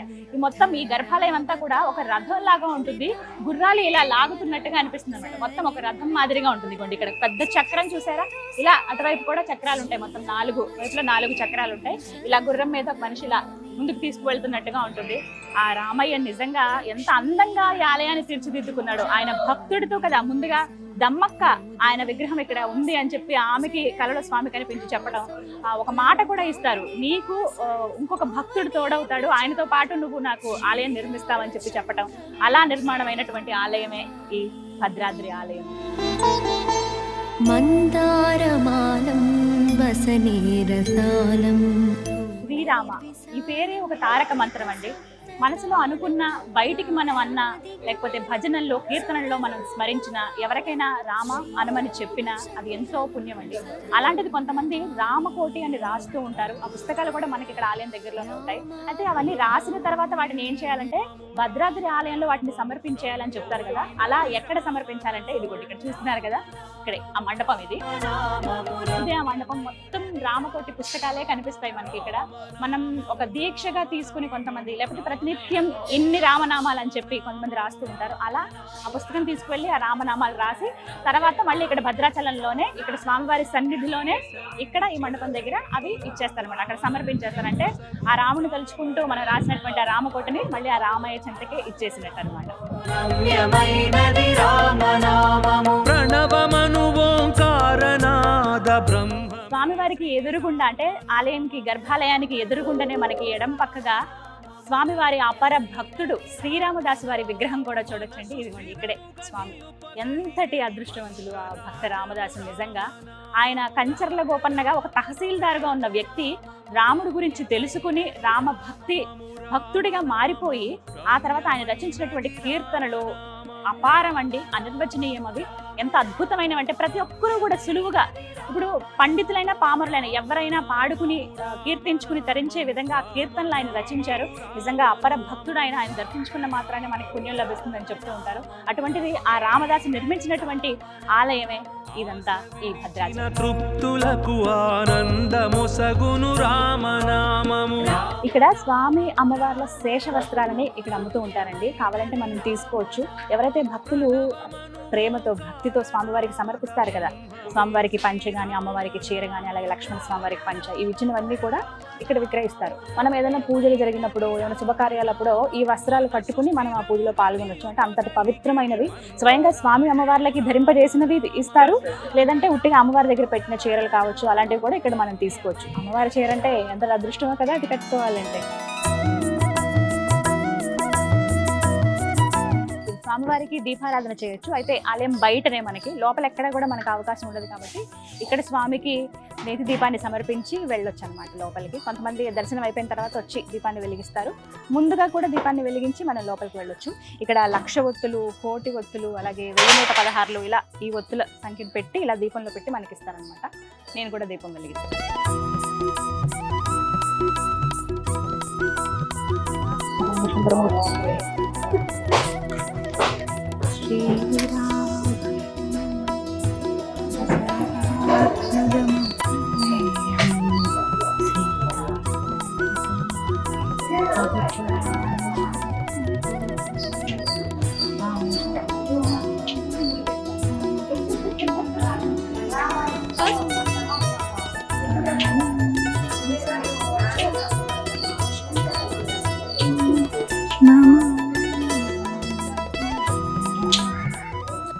మొత్తం ఈ గర్భాలయం అంతా కూడా ఒక రథం లాగా ఉంటుంది. గుర్రాలు ఇలా లాగుతున్నట్టుగా అనిపిస్తుంది అనమాట. మొత్తం ఒక రథం మాదిరిగా ఉంటుంది. ఇక్కడ పెద్ద చక్రం చూసారా, ఇలా అటువైపు కూడా చక్రాలు ఉంటాయి. మొత్తం 4 వైపులో 4 చక్రాలు ఉంటాయి. ఇలా గుర్రం మీద ఒక మనిషి ఇలా ముందుకు తీసుకువెళ్తున్నట్టుగా ఉంటుంది. ఆ రామయ్య నిజంగా ఎంత అందంగా ఈ ఆలయాన్ని తీర్చిదిద్దుకున్నాడు. ఆయన భక్తుడితో కదా, ముందుగా దమ్మక్క ఆయన విగ్రహం ఇక్కడ ఉంది అని చెప్పి ఆమెకి కలలో స్వామి కనిపించి చెప్పడం, ఒక మాట కూడా ఇస్తారు, నీకు ఇంకొక భక్తుడు తోడవుతాడు, ఆయనతో పాటు నువ్వు నాకు ఆలయం నిర్మిస్తావని చెప్పి చెప్పడం. అలా నిర్మాణమైనటువంటి ఆలయమే ఈ భద్రాద్రి ఆలయం. మందారమాలం వసనేరసాలం. శ్రీరామ ఈ పేరే ఒక తారక మంత్రం అండి. మనసులో అనుకున్న బయటికి మనం అన్నా లేకపోతే భజనల్లో కీర్తనల్లో మనం స్మరించిన ఎవరికైనా రామ అనమని చెప్పినా అది ఎంతో పుణ్యం అండి. అలాంటిది కొంతమంది రామకోటి అని రాస్తూ ఉంటారు. ఆ పుస్తకాలు కూడా మనకి ఇక్కడ ఆలయం దగ్గరలోనే ఉంటాయి. అయితే అవన్నీ రాసిన తర్వాత వాటిని ఏం చేయాలంటే భద్రాద్రి ఆలయంలో వాటిని సమర్పించేయాలని చెప్తారు కదా. అలా ఎక్కడ సమర్పించాలంటే ఇదిగోండి ఇక్కడ చూస్తున్నారు కదా, ఇక్కడే ఆ మండపం ఇది. ఇదే ఆ మండపం, మొత్తం రామకోటి పుస్తకాలే కనిపిస్తాయి మనకి ఇక్కడ. మనం ఒక దీక్షగా తీసుకుని కొంతమంది, లేకపోతే ప్రతినిత్యం ఇన్ని రామనామాలు అని చెప్పి కొంతమంది రాస్తూ ఉంటారు. అలా ఆ పుస్తకం తీసుకువెళ్ళి ఆ రామనామాలు రాసి తర్వాత మళ్ళీ ఇక్కడ భద్రాచలంలోనే ఇక్కడ స్వామివారి సన్నిధిలోనే ఇక్కడ ఈ మండపం దగ్గర అవి ఇచ్చేస్తారు అన్నమాట. అక్కడ సమర్పించేస్తారంటే ఆ రాముని తలుచుకుంటూ మనం రాసినటువంటి ఆ రామకోటని మళ్ళీ ఆ రామయ్య చెంతకే ఇచ్చేసినట్టు అనమాట. స్వామివారికి ఎదురుగుండా అంటే ఆలయంకి గర్భాలయానికి ఎదురుగుండానే మనకి ఎడం పక్కగా స్వామివారి అపర భక్తుడు శ్రీరామదాసు వారి విగ్రహం కూడా చూడొచ్చండి. ఇదిగోండి ఇక్కడే స్వామి. ఎంతటి అదృష్టవంతులు ఆ భక్త రామదాసు. నిజంగా ఆయన కంచర్ల గోపన్నగా ఒక తహసీల్దార్గా ఉన్న వ్యక్తి రాముడి గురించి తెలుసుకుని రామ భక్తుడిగా మారిపోయి ఆ తర్వాత ఆయన రచించినటువంటి కీర్తనలు అపారం అండి, అనిర్వచనీయం. అవి ఎంత అద్భుతమైనవి అంటే ప్రతి ఒక్కరూ కూడా సులువుగా, ఇప్పుడు పండితులైన పామరులైన ఎవరైనా పాడుకుని కీర్తించుకుని తరించే విధంగా ఆ కీర్తనలు ఆయన రచించారు. నిజంగా అపర భక్తుడు ఆయన దర్శించుకున్న మాత్రాన్ని మనకి పుణ్యం లభిస్తుందని చెప్తూ ఉంటారు. అటువంటిది ఆ రామదాసు నిర్మించినటువంటి ఆలయమే ఇదంతా ఈ భద్రాచలం. ఇక్కడ స్వామి అమ్మవార్ల శేష వస్త్రాలని ఇక్కడ అమ్ముతూ ఉంటారండి. కావాలంటే మనం తీసుకోవచ్చు. ఎవరైతే భక్తులు ప్రేమతో భక్తితో స్వామివారికి సమర్పిస్తారు కదా, స్వామివారికి పంచ కానీ అమ్మవారికి చీర కానీ అలాగే లక్ష్మణ స్వామివారికి పంచ, ఇవి ఇచ్చినవన్నీ కూడా ఇక్కడ విక్రయిస్తారు. మనం ఏదైనా పూజలు జరిగినప్పుడు ఏమైనా శుభకార్యాలప్పుడు ఈ వస్త్రాలు కట్టుకుని మనం ఆ పూజలో పాల్గొనొచ్చు. అంటే అంతటి పవిత్రమైనవి, స్వయంగా స్వామి అమ్మవార్లకి ధరింపజేసినవి ఇస్తారు. లేదంటే ఉట్టిగా అమ్మవారి దగ్గర పెట్టిన చీరలు కావచ్చు, అలాంటివి కూడా ఇక్కడ మనం తీసుకోవచ్చు. అమ్మవారి చీర అంటే ఎంత అదృష్టమో కదా అది కట్టుకోవాలంటే. స్వామివారికి దీపారాధన చేయొచ్చు. అయితే ఆలయం బయటనే, మనకి లోపల ఎక్కడ కూడా మనకు అవకాశం ఉండదు కాబట్టి ఇక్కడ స్వామికి నేతి దీపాన్ని సమర్పించి వెళ్ళొచ్చు అనమాట లోపలికి. కొంతమంది దర్శనం అయిపోయిన తర్వాత వచ్చి దీపాన్ని వెలిగిస్తారు. ముందుగా కూడా దీపాన్ని వెలిగించి మనం లోపలికి వెళ్ళొచ్చు. ఇక్కడ 1,00,000 ఒత్తులు, 1,00,000 ఒత్తులు, అలాగే 1116 ఇలా ఈ ఒత్తుల సంఖ్యను పెట్టి ఇలా దీపంలో పెట్టి మనకి ఇస్తారనమాట. నేను కూడా దీపం వెలిగిస్తాను.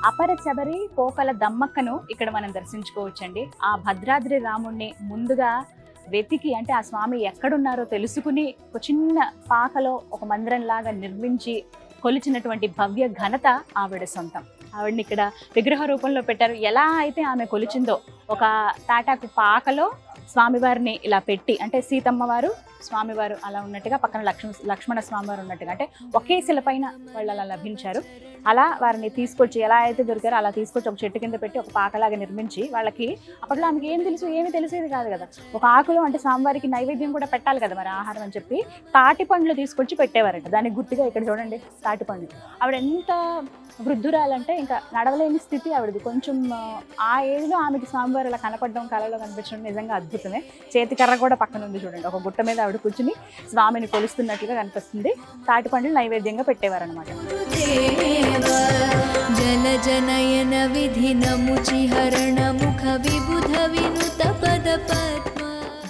అపర శబరి కోకల దమ్మక్కను ఇక్కడ మనం దర్శించుకోవచ్చండి. ఆ భద్రాద్రి రాముణ్ణి ముందుగా వెతికి, అంటే ఆ స్వామి ఎక్కడున్నారో తెలుసుకుని ఒక చిన్న పాకలో ఒక మందిరం లాగా నిర్మించి కొలిచినటువంటి భవ్య ఘనత ఆవిడ సొంతం. ఆవిడని ఇక్కడ విగ్రహ రూపంలో పెట్టారు. ఎలా అయితే ఆమె కొలిచిందో ఒక తాటాకు పాకలో స్వామివారిని ఇలా పెట్టి, అంటే సీతమ్మ వారు స్వామివారు అలా ఉన్నట్టుగా, పక్కన లక్ష్మణ స్వామివారు ఉన్నట్టుగా, అంటే ఒకే శిలపైన వాళ్ళు అలా లభించారు. అలా వారిని తీసుకొచ్చి ఎలా అయితే దొరికారో అలా తీసుకొచ్చి ఒక చెట్టు కింద పెట్టి ఒక పాకలాగా నిర్మించి, వాళ్ళకి అప్పట్లో ఆమెకి ఏమి తెలిసేది కాదు కదా, ఒక ఆకులో అంటే స్వామివారికి నైవేద్యం కూడా పెట్టాలి కదా మరి ఆహారం అని చెప్పి తాటి పండ్లు తీసుకొచ్చి పెట్టేవారంట. దానికి గుర్తుగా ఇక్కడ చూడండి తాటి పండ్లు. ఆవిడ ఎంత వృద్ధురాలంటే ఇంకా నడవలేని స్థితి ఆవిడది. కొంచెం ఆ ఏజ్లో ఆమెకి స్వామివారు అలా కనపడడం, కళలో కనిపించడం నిజంగా అద్భుతమే. చేతి కర్ర కూడా పక్కన ఉంది చూడండి. ఒక గుట్ట మీద ఆవిడ కూర్చుని స్వామిని కొలుస్తున్నట్లుగా కనిపిస్తుంది. తాటి పండ్లు నైవేద్యంగా పెట్టేవారు అనమాట. జల జనయన విధి నముచి హరణ ముఖ విబుధ వినుత పద పద్మ.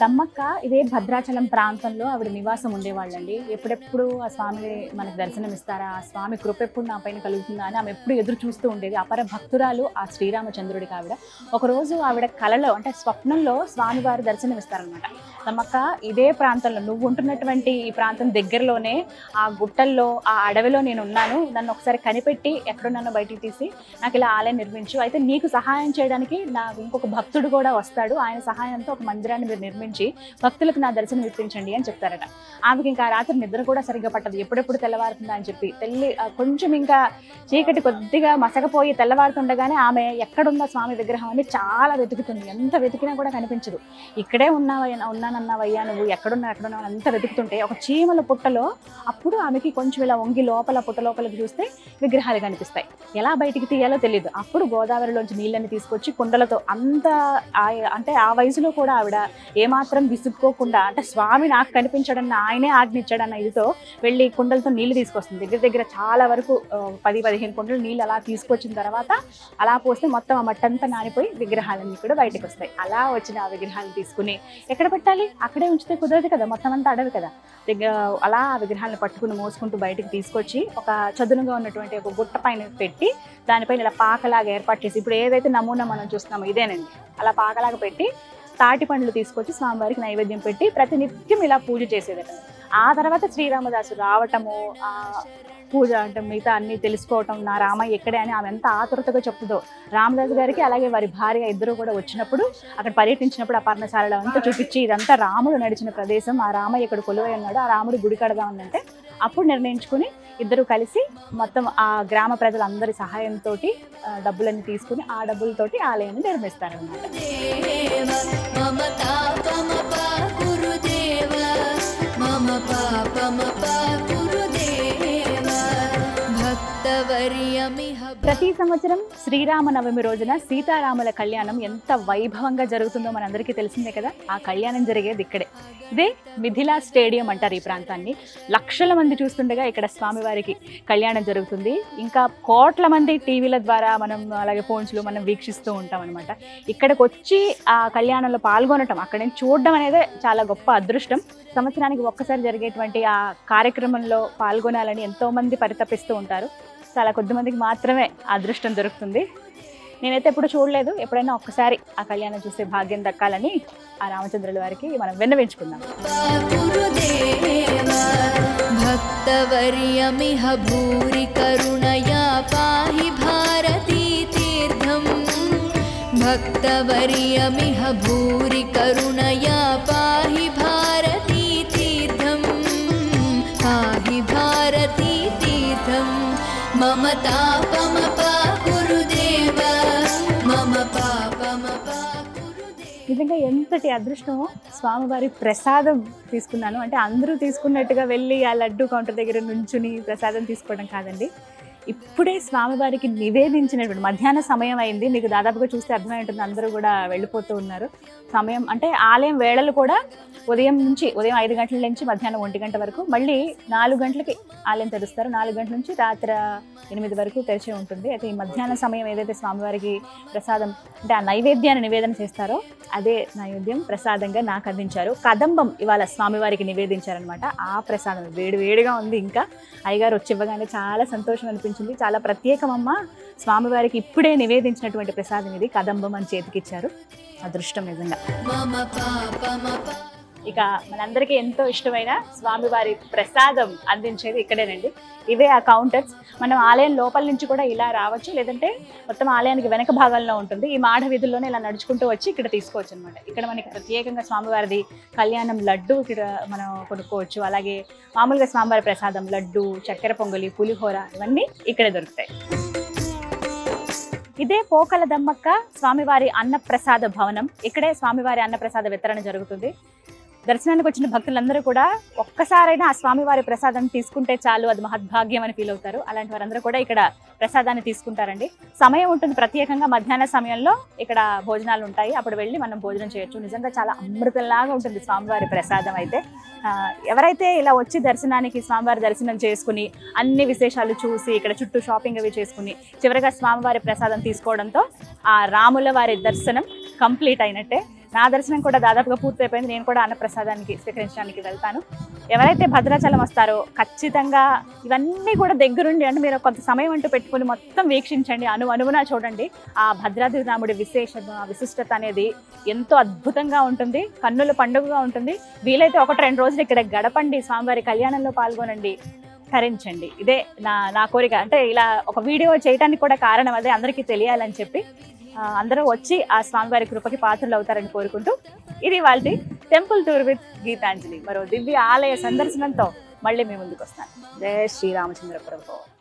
దమ్మక్క ఇదే భద్రాచలం ప్రాంతంలో ఆవిడ నివాసం ఉండేవాళ్ళండి. ఎప్పుడెప్పుడు ఆ స్వామి మనకు దర్శనం ఇస్తారా, ఆ స్వామి కృప ఎప్పుడు నా పైన కలుగుతుందా అని ఆమె ఎప్పుడు ఎదురు చూస్తూ ఉండేది. అపర భక్తురాలు ఆ శ్రీరామచంద్రుడికి ఆవిడ. ఒకరోజు ఆవిడ కలలో అంటే స్వప్నంలో స్వామివారు దర్శనం ఇస్తారనమాట. దమ్మక్క ఇదే ప్రాంతంలో, నువ్వు ఉంటున్నటువంటి ఈ ప్రాంతం దగ్గరలోనే ఆ గుట్టల్లో ఆ అడవిలో నేను ఉన్నాను, నన్ను ఒకసారి కనిపెట్టి ఎక్కడున్నానో బయటికి తీసి నాకు ఇలా ఆలయం నిర్మించు, అయితే నీకు సహాయం చేయడానికి నాకు ఇంకొక భక్తుడు కూడా వస్తాడు, ఆయన సహాయంతో ఒక మందిరాన్ని మీరు నిర్మించి భక్తులకు నా దర్శనం ఇప్పించండి అని చెప్తారట. ఆమెకి ఇంకా రాత్రి నిద్ర కూడా సరిగ్గా పట్టదు, ఎప్పుడెప్పుడు తెల్లవారుతుందా అని చెప్పి. కొంచెం ఇంకా చీకటి కొద్దిగా మసకపోయి తెల్లవారుతుండగానే ఆమె ఎక్కడుందా స్వామి విగ్రహం అని చాలా వెతుకుతుంది. ఎంత వెతికినా కూడా కనిపించదు. ఇక్కడే ఉన్నానన్నావయ్యా నువ్వు, ఎక్కడున్నావు అంత వెతుకుతుంటే ఒక చీమల పుట్టలో అప్పుడు ఆమెకి కొంచెం ఇలా వంగి లోపల పుట్ట లోపలికి చూస్తే విగ్రహాలు కనిపిస్తాయి. ఎలా బయటికి తీయాలో తెలియదు. అప్పుడు గోదావరిలోంచి నీళ్ళని తీసుకొచ్చి కుండలతో అంటే ఆ వయసులో కూడా ఆవిడ ఏమాత్రం విసుక్కోకుండా, అంటే స్వామి నాకు కనిపించడన్న ఆయనే ఆజ్ఞించాడన్న ఇదితో వెళ్ళి కుండలతో నీళ్లు తీసుకొస్తుంది. దగ్గర చాలా వరకు 10-15 కుండలు నీళ్ళు అలా తీసుకొచ్చిన తర్వాత అలా పోస్తే మొత్తం ఆ మట్టంతా నానిపోయి విగ్రహాలన్నీ కూడా బయటకు వస్తాయి. అలా వచ్చిన ఆ విగ్రహాలను తీసుకుని ఎక్కడ పెట్టాలి, అక్కడే ఉంచితే కుదరదు కదా, మొత్తం అంతా అడవి కదా. అలా ఆ విగ్రహాలను పట్టుకుని మోసుకుంటూ బయటకు తీసుకొచ్చి ఒక చదునుగా ఉన్నటువంటి ఒక గుట్ట పైన పెట్టి దానిపైన ఇలా పాకలాగా ఏర్పాటు చేసి, ఇప్పుడు ఏదైతే నమూనా మనం చూస్తున్నామో ఇదేనండి, అలా పాకలాగా పెట్టి తాటి పండ్లు తీసుకొచ్చి స్వామివారికి నైవేద్యం పెట్టి ప్రతినిత్యం ఇలా పూజ చేసేదట. ఆ తర్వాత శ్రీరామదాసు రావటము, ఆ పూజ అంటే మిగతా అన్ని తెలుసుకోవటం, నా రామయ్య ఎక్కడే అని ఆమె ఎంత ఆతురతగా చెప్తుందో. రామదాసు గారికి అలాగే వారి భార్య ఇద్దరు కూడా వచ్చినప్పుడు అక్కడ పర్యటించినప్పుడు ఆ పర్ణశాలలో అంతా చూపించి ఇదంతా రాముడు నడిచిన ప్రదేశం, ఆ రామయ్య ఇక్కడ కొలువై ఉన్నాడు, ఆ రాముడు గుడి కడదామనంటే అప్పుడు నిర్ణయించుకుని ఇద్దరు కలిసి మొత్తం ఆ గ్రామ ప్రజలందరి సహాయంతో డబ్బులన్నీ తీసుకుని ఆ డబ్బులతోటి ఆలయాన్ని నిర్మిస్తారన్నమాట. ప్రతి సంవత్సరం శ్రీరామనవమి రోజున సీతారాముల కళ్యాణం ఎంత వైభవంగా జరుగుతుందో మనందరికీ తెలిసిందే కదా. ఆ కళ్యాణం జరిగేది ఇక్కడే. ఇదే మిథిలా స్టేడియం అంటారు ఈ ప్రాంతాన్ని. లక్షల మంది చూస్తుండగా ఇక్కడ స్వామివారికి కళ్యాణం జరుగుతుంది. ఇంకా కోట్ల మంది టీవీల ద్వారా మనం అలాగే ఫోన్స్లో మనం వీక్షిస్తూ ఉంటాం అనమాట. ఇక్కడికి వచ్చి ఆ కళ్యాణంలో పాల్గొనటం, అక్కడ నుంచి చూడడం అనేది చాలా గొప్ప అదృష్టం. సంవత్సరానికి ఒక్కసారి జరిగేటువంటి ఆ కార్యక్రమంలో పాల్గొనాలని ఎంతోమంది పరితపిస్తూ ఉంటారు. చాలా కొద్ది మందికి మాత్రమే అదృష్టం దొరుకుతుంది. నేనైతే ఎప్పుడు చూడలేదు. ఎప్పుడైనా ఒక్కసారి ఆ కళ్యాణం చూసే భాగ్యం దక్కాలని ఆ రామచంద్రుల వారికి మనం విన్నవించుకుందాం. భక్తవర్యమిహ భూరి కరుణయా పాహి భారతీ తీర్థం. భక్తవర్యమిహ భూరి కరుణయా పాహి భారతీ తీర్థం. పాహి భారతీ తీర్థం. మమ తాపమపా గురుదేవ మమ పాపమపా గురుదేవ. నిజంగా ఎంతటి అదృష్టమో. స్వామివారి ప్రసాదం తీసుకున్నాను అంటే అందరూ తీసుకున్నట్టుగా వెళ్ళి ఆ లడ్డు కౌంటర్ దగ్గర నుంచుని ప్రసాదం తీసుకోవడం కాదండి. ఇప్పుడే స్వామివారికి నివేదించినటువంటి మధ్యాహ్న సమయం అయింది. మీకు దాదాపుగా చూస్తే అర్థమై ఉంటుంది, అందరూ కూడా వెళ్ళిపోతూ ఉన్నారు. సమయం అంటే ఆలయం వేళలు కూడా ఉదయం 5 గంటల నుంచి మధ్యాహ్నం 1 గంట వరకు, మళ్ళీ 4 గంటలకి ఆలయం తెరుస్తారు. 4 గంటల నుంచి రాత్రి 8 వరకు తెరిచి ఉంటుంది. అయితే ఈ మధ్యాహ్న సమయం ఏదైతే స్వామివారికి ప్రసాదం అంటే ఆ నైవేద్యాన్ని నివేదన చేస్తారో అదే నైవేద్యం ప్రసాదంగా నాకు అందించారు. కదంబం ఇవాళ స్వామివారికి నివేదించారనమాట. ఆ ప్రసాదం వేడివేడిగా ఉంది. ఇంకా అయ్యగారు వచ్చి ఇవ్వగానే చాలా సంతోషం అనిపించింది. చాలా ప్రత్యేకమమ్మ, స్వామివారికి ఇప్పుడే నివేదించినటువంటి ప్రసాదం ఇది, కదంబం అని చేతికిచ్చారు. అదృష్టం నిజంగా. ఇక మనందరికీ ఎంతో ఇష్టమైన స్వామివారి ప్రసాదం అందించేది ఇక్కడేనండి. ఇవే ఆ కౌంటర్స్. మనం ఆలయం లోపల నుంచి కూడా ఇలా రావచ్చు, లేదంటే మొత్తం ఆలయానికి వెనక భాగంలో ఉంటుంది. ఈ మాఢ వీధుల్లోనే ఇలా నడుచుకుంటూ వచ్చి ఇక్కడ తీసుకోవచ్చు అనమాట. ఇక్కడ మనకి ప్రత్యేకంగా స్వామివారిది కళ్యాణం లడ్డు ఇక్కడ మనం కొనుక్కోవచ్చు. అలాగే మామూలుగా స్వామివారి ప్రసాదం లడ్డు, చక్కెర పొంగలి, పులిహోర ఇవన్నీ ఇక్కడే దొరుకుతాయి. ఇదే పోకల దమ్మక్క స్వామివారి అన్నప్రసాద భవనం. ఇక్కడే స్వామివారి అన్నప్రసాద వితరణ జరుగుతుంది. దర్శనానికి వచ్చిన భక్తులందరూ కూడా ఒక్కసారైనా ఆ స్వామివారి ప్రసాదాన్ని తీసుకుంటే చాలు, అది మహద్భాగ్యం అని ఫీల్ అవుతారు. అలాంటి వారందరూ కూడా ఇక్కడ ప్రసాదాన్ని తీసుకుంటారండి. సమయం ఉంటుంది ప్రత్యేకంగా, మధ్యాహ్న సమయంలో ఇక్కడ భోజనాలు ఉంటాయి. అప్పుడు వెళ్ళి మనం భోజనం చేయొచ్చు. నిజంగా చాలా అమృతంలాగా ఉంటుంది స్వామివారి ప్రసాదం అయితే. ఎవరైతే ఇలా వచ్చి దర్శనానికి స్వామివారి దర్శనం చేసుకుని అన్ని విశేషాలు చూసి ఇక్కడ చుట్టూ షాపింగ్ అవి చేసుకుని చివరిగా స్వామివారి ప్రసాదం తీసుకోవడంతో ఆ రాముల వారి దర్శనం కంప్లీట్ అయినట్టే. నా దర్శనం కూడా దాదాపుగా పూర్తయిపోయింది. నేను కూడా అన్నప్రసాదానికి స్వీకరించడానికి వెళ్తాను. ఎవరైతే భద్రాచలం వస్తారో ఖచ్చితంగా ఇవన్నీ కూడా దగ్గరుండి, అంటే మీరు కొంత సమయం అంటూ పెట్టుకుని మొత్తం వీక్షించండి, అణువునా చూడండి. ఆ భద్రాద్రి రాముడి విశిష్టత అనేది ఎంతో అద్భుతంగా ఉంటుంది, కన్నుల పండుగగా ఉంటుంది. వీలైతే 1-2 రోజులు ఇక్కడ గడపండి, స్వామివారి కళ్యాణంలో పాల్గొనండి, తరించండి. ఇదే నా కోరిక. అంటే ఇలా ఒక వీడియో చేయడానికి కూడా కారణం అదే, అందరికీ తెలియాలని చెప్పి. అందరూ వచ్చి ఆ స్వామివారి కృపకి పాత్రలు అవుతారని కోరుకుంటూ ఇది వాళ్ళ టెంపుల్ టూర్ విత్ గీతాంజలి మరో దివ్య ఆలయ సందర్శనంతో మళ్ళీ మీ ముందుకు వస్తాను. జై శ్రీరామచంద్ర ప్రభు.